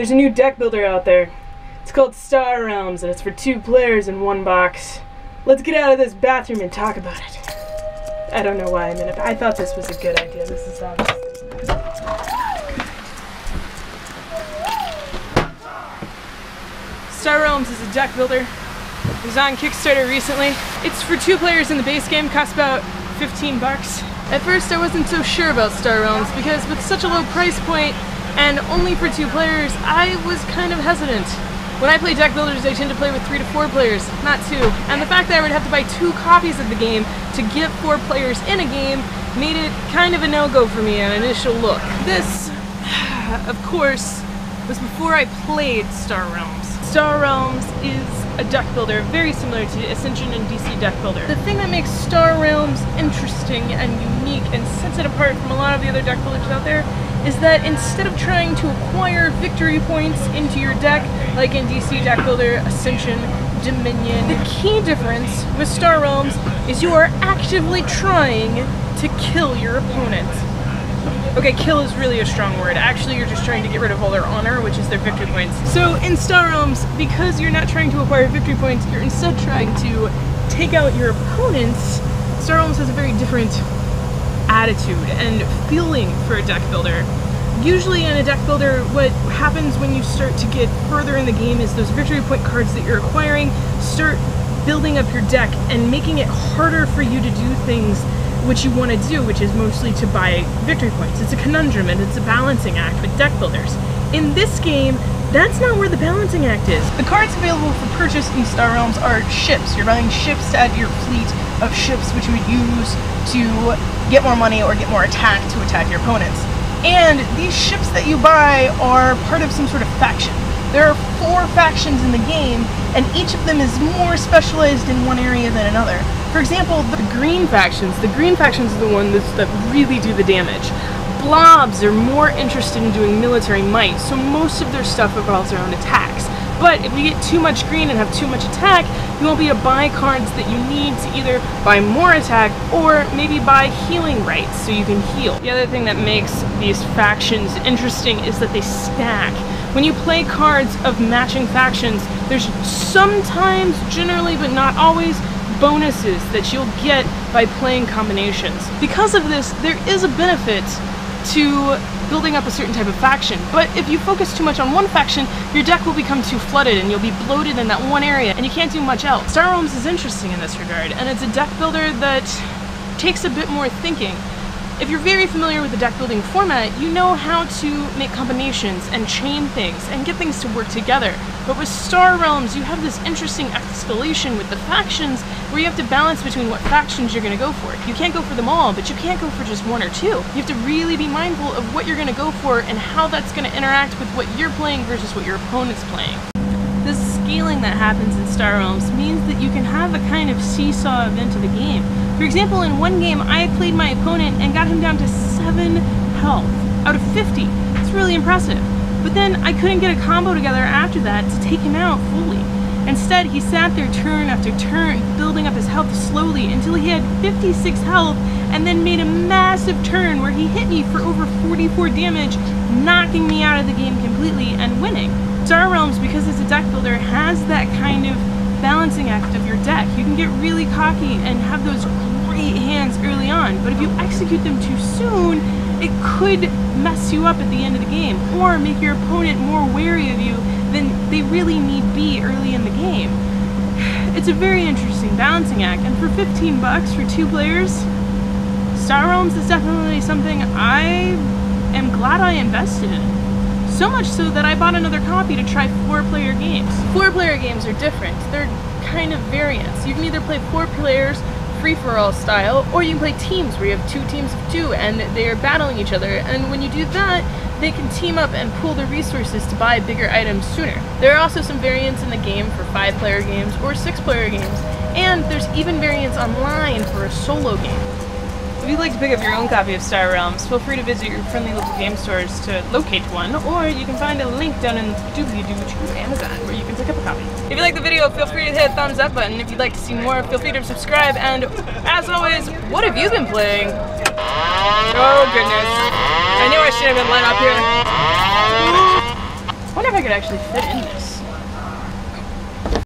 There's a new deck builder out there. It's called Star Realms, and it's for 2 players in 1 box. Let's get out of this bathroom and talk about it. I don't know why I'm in it, but I thought this was a good idea. This is obviously Star Realms is a deck builder. It was on Kickstarter recently. It's for 2 players in the base game, costs about 15 bucks. At first I wasn't so sure about Star Realms because with such a low price point and only for 2 players, I was kind of hesitant. When I play deck builders, I tend to play with 3 to 4 players, not 2. And the fact that I would have to buy 2 copies of the game to get 4 players in a game made it kind of a no-go for me on initial look. This, of course, was before I played Star Realms. Star Realms is a deck builder very similar to Ascension and DC Deck Builder. The thing that makes Star Realms interesting and unique and sets it apart from a lot of the other deck builders out there is that instead of trying to acquire victory points into your deck, like in DC Deck Builder, Ascension, Dominion, the key difference with Star Realms is you are actively trying to kill your opponent. Okay, kill is really a strong word. Actually, you're just trying to get rid of all their honor, which is their victory points. So in Star Realms, because you're not trying to acquire victory points, you're instead trying to take out your opponents. Star Realms has a very different attitude and feeling for a deck builder. Usually in a deck builder, what happens when you start to get further in the game is those victory point cards that you're acquiring start building up your deck and making it harder for you to do things which you want to do, which is mostly to buy victory points. It's a conundrum and it's a balancing act with deck builders. In this game, that's not where the balancing act is. The cards available for purchase in Star Realms are ships. You're buying ships to add to your fleet of ships which you would use to get more money or get more attack to attack your opponents. And these ships that you buy are part of some sort of faction. There are 4 factions in the game, and each of them is more specialized in one area than another. For example, the green factions are the ones that really do the damage. Blobs are more interested in doing military might, so most of their stuff revolves around attacks. But if you get too much green and have too much attack, you won't be able to buy cards that you need to either buy more attack or maybe buy healing rights so you can heal. The other thing that makes these factions interesting is that they stack. When you play cards of matching factions, there's sometimes, generally but not always, bonuses that you'll get by playing combinations. Because of this, there is a benefit to building up a certain type of faction, but if you focus too much on one faction, your deck will become too flooded and you'll be bloated in that one area and you can't do much else. Star Realms is interesting in this regard, and it's a deck builder that takes a bit more thinking. If you're very familiar with the deck building format, you know how to make combinations and chain things and get things to work together. But with Star Realms, you have this interesting escalation with the factions where you have to balance between what factions you're going to go for. You can't go for them all, but you can't go for just 1 or 2. You have to really be mindful of what you're going to go for and how that's going to interact with what you're playing versus what your opponent's playing. The scaling that happens in Star Realms means that you can have a kind of seesaw event of the game. For example, in one game, I played my opponent and got him down to 7 health out of 50. It's really impressive. But then I couldn't get a combo together after that to take him out fully. Instead, he sat there turn after turn, building up his health slowly until he had 56 health, and then made a massive turn where he hit me for over 44 damage, knocking me out of the game completely and winning. Star Realms, because it's a deck builder, has that kind of balancing act of your deck. You can get really cocky and have those great hands early on, but if you execute them too soon, it could mess you up at the end of the game, or make your opponent more wary of you than they really need be early in the game. It's a very interesting balancing act, and for 15 bucks for 2 players, Star Realms is definitely something I am glad I invested in. So much so that I bought another copy to try 4-player games. 4-player games are different. They're kind of variants. You can either play 4 players, free-for-all style, or you can play teams where you have 2 teams of 2 and they are battling each other, and when you do that, they can team up and pool their resources to buy bigger items sooner. There are also some variants in the game for 5-player games or 6-player games, and there's even variants online for a solo game. If you'd like to pick up your own copy of Star Realms, feel free to visit your friendly local game stores to locate one, or you can find a link down in the doobly-doo to Amazon where you can pick up a copy. If you like the video, feel free to hit the thumbs up button. If you'd like to see more, feel free to subscribe, and as always, what have you been playing? Oh goodness. I knew I should have been lined up here. if I could actually fit in this.